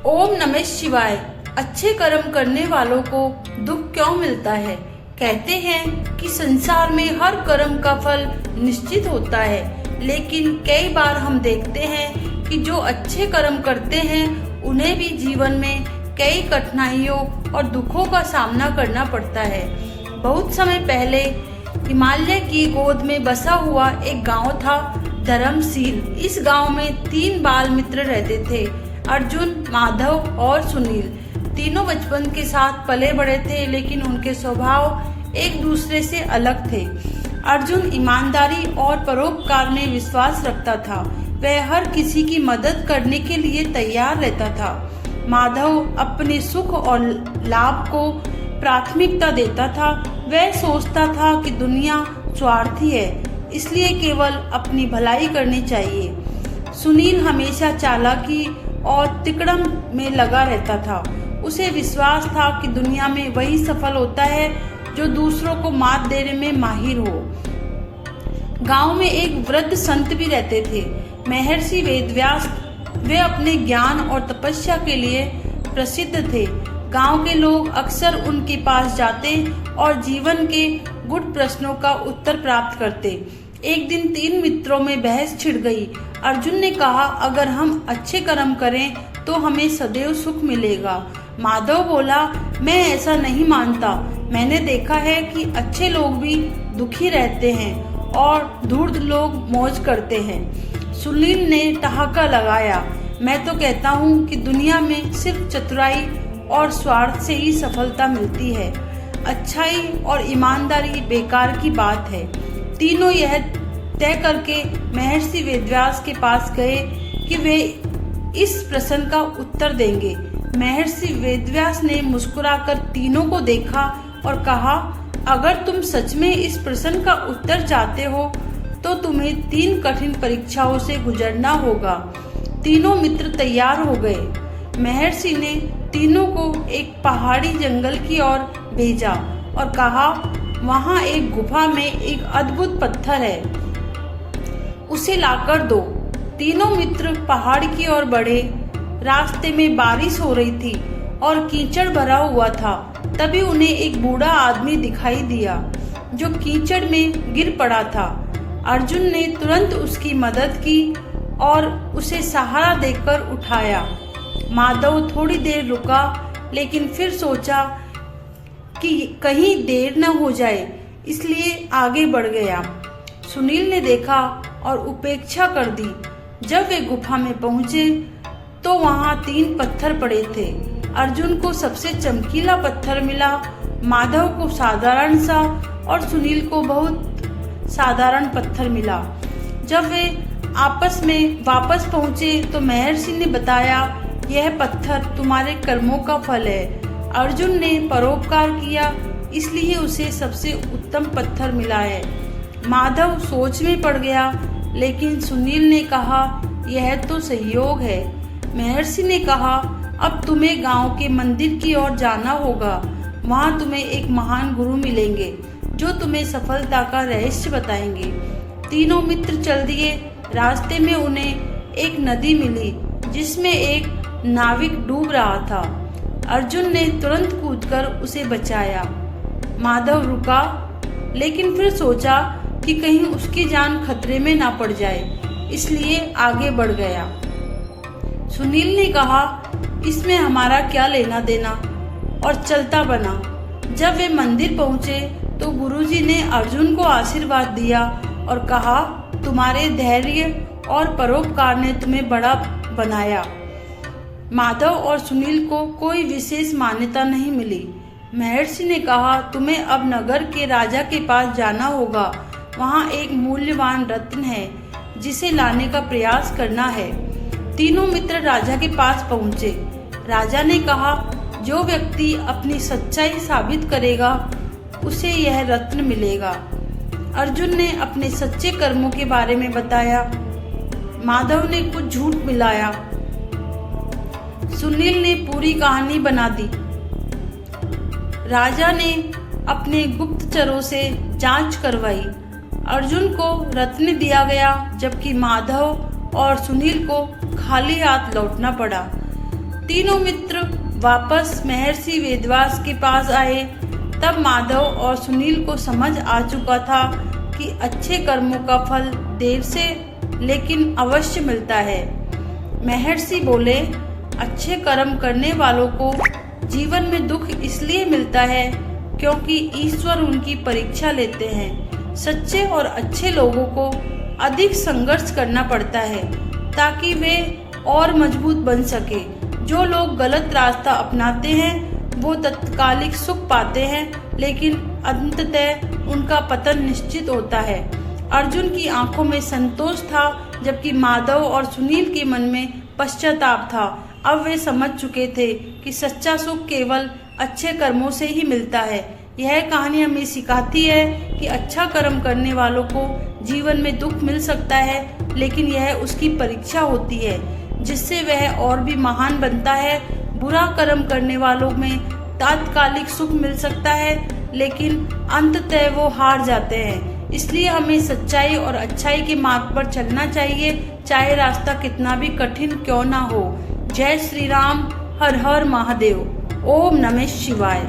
ओम नमः शिवाय। अच्छे कर्म करने वालों को दुख क्यों मिलता है? कहते हैं कि संसार में हर कर्म का फल निश्चित होता है, लेकिन कई बार हम देखते हैं कि जो अच्छे कर्म करते हैं उन्हें भी जीवन में कई कठिनाइयों और दुखों का सामना करना पड़ता है। बहुत समय पहले हिमालय की गोद में बसा हुआ एक गांव था, धर्मशील। इस गांव में 3 बाल मित्र रहते थे, अर्जुन, माधव और सुनील। तीनों बचपन के साथ पले बड़े थे, लेकिन उनके स्वभाव एक दूसरे से अलग थे। अर्जुन ईमानदारी और परोपकार में विश्वास रखता था। वह हर किसी की मदद करने के लिए तैयार रहता था। माधव अपने सुख और लाभ को प्राथमिकता देता था। वह सोचता था कि दुनिया स्वार्थी है, इसलिए केवल अपनी भलाई करनी चाहिए। सुनील हमेशा चालाकी और तिकड़म में लगा रहता था। उसे विश्वास था कि दुनिया में वही सफल होता है जो दूसरों को मात देने में माहिर हो। गांव में एक वृद्ध संत भी रहते थे, महर्षि वेदव्यास। वे अपने ज्ञान और तपस्या के लिए प्रसिद्ध थे। गांव के लोग अक्सर उनके पास जाते और जीवन के गुड प्रश्नों का उत्तर प्राप्त करते। एक दिन 3 मित्रों में बहस छिड़ गई। अर्जुन ने कहा, अगर हम अच्छे कर्म करें तो हमें सदैव सुख मिलेगा। माधव बोला, मैं ऐसा नहीं मानता। मैंने देखा है कि अच्छे लोग भी दुखी रहते हैं और धूर्त लोग मौज करते हैं। सुनील ने ठहाका लगाया, मैं तो कहता हूँ कि दुनिया में सिर्फ चतुराई और स्वार्थ से ही सफलता मिलती है। अच्छाई और ईमानदारी बेकार की बात है। तीनों यह तय करके महर्षि वेदव्यास के पास गए कि वे इस प्रश्न का उत्तर देंगे। महर्षि वेदव्यास ने मुस्कुराकर तीनों को देखा और कहा, अगर तुम सच में इस प्रश्न का उत्तर चाहते हो तो तुम्हें 3 कठिन परीक्षाओं से गुजरना होगा। तीनों मित्र तैयार हो गए। महर्षि ने तीनों को एक पहाड़ी जंगल की ओर भेजा और कहा, वहाँ एक गुफा में एक अद्भुत पत्थर है, उसे लाकर दो। तीनों मित्र पहाड़ की ओर बढ़े। रास्ते में बारिश हो रही थी और कीचड़ भरा हुआ था। तभी उन्हें एक बूढ़ा आदमी दिखाई दिया जो कीचड़ में गिर पड़ा था। अर्जुन ने तुरंत उसकी मदद की और उसे सहारा देकर उठाया। माधव थोड़ी देर रुका, लेकिन फिर सोचा कि कहीं देर न हो जाए, इसलिए आगे बढ़ गया। सुनील ने देखा और उपेक्षा कर दी। जब वे गुफा में पहुंचे तो वहां 3 पत्थर पड़े थे। अर्जुन को सबसे चमकीला पत्थर मिला, माधव को साधारण सा और सुनील को बहुत साधारण पत्थर मिला। जब वे आपस में वापस पहुंचे तो महर्षि ने बताया, यह पत्थर तुम्हारे कर्मों का फल है। अर्जुन ने परोपकार किया, इसलिए उसे सबसे उत्तम पत्थर मिला है। माधव सोच में पड़ गया, लेकिन सुनील ने कहा, यह तो सहयोग है। महर्षि ने कहा, अब तुम्हें गांव के मंदिर की ओर जाना होगा। वहां तुम्हें एक महान गुरु मिलेंगे जो तुम्हें सफलता का रहस्य बताएंगे। तीनों मित्र चल दिए। रास्ते में उन्हें एक नदी मिली जिसमें एक नाविक डूब रहा था। अर्जुन ने तुरंत कूदकर उसे बचाया। माधव रुका, लेकिन फिर सोचा कि कहीं उसकी जान खतरे में ना पड़ जाए, इसलिए आगे बढ़ गया। सुनील ने कहा, इसमें हमारा क्या लेना देना, और चलता बना। जब वे मंदिर पहुंचे तो गुरुजी ने अर्जुन को आशीर्वाद दिया और कहा, तुम्हारे धैर्य और परोपकार ने तुम्हें बड़ा बनाया। माधव और सुनील को कोई विशेष मान्यता नहीं मिली। महर्षि ने कहा, तुम्हें अब नगर के राजा के पास जाना होगा। वहाँ एक मूल्यवान रत्न है जिसे लाने का प्रयास करना है। तीनों मित्र राजा के पास पहुँचे। राजा ने कहा, जो व्यक्ति अपनी सच्चाई साबित करेगा उसे यह रत्न मिलेगा। अर्जुन ने अपने सच्चे कर्मों के बारे में बताया। माधव ने कुछ झूठ मिलाया। सुनील ने पूरी कहानी बना दी। राजा ने अपने गुप्तचरों से जांच करवाई। अर्जुन को रत्न दिया गया, जबकि माधव और सुनील को खाली हाथ लौटना पड़ा। तीनों मित्र वापस महर्षि वेदव्यास के पास आए। तब माधव और सुनील को समझ आ चुका था कि अच्छे कर्मों का फल देर से लेकिन अवश्य मिलता है। महर्षि बोले, अच्छे कर्म करने वालों को जीवन में दुख इसलिए मिलता है क्योंकि ईश्वर उनकी परीक्षा लेते हैं। सच्चे और अच्छे लोगों को अधिक संघर्ष करना पड़ता है ताकि वे और मजबूत बन सके। जो लोग गलत रास्ता अपनाते हैं वो तत्कालिक सुख पाते हैं, लेकिन अंततः उनका पतन निश्चित होता है। अर्जुन की आंखों में संतोष था, जबकि माधव और सुनील के मन में पश्चाताप था। अब वे समझ चुके थे कि सच्चा सुख केवल अच्छे कर्मों से ही मिलता है। यह कहानी हमें सिखाती है कि अच्छा कर्म करने वालों को जीवन में दुख मिल सकता है, लेकिन यह उसकी परीक्षा होती है जिससे वह और भी महान बनता है। बुरा कर्म करने वालों में तात्कालिक सुख मिल सकता है, लेकिन अंततः वो हार जाते हैं। इसलिए हमें सच्चाई और अच्छाई के मार्ग पर चलना चाहिए, चाहे रास्ता कितना भी कठिन क्यों ना हो। जय श्री राम। हर हर महादेव। ओम नमः शिवाय।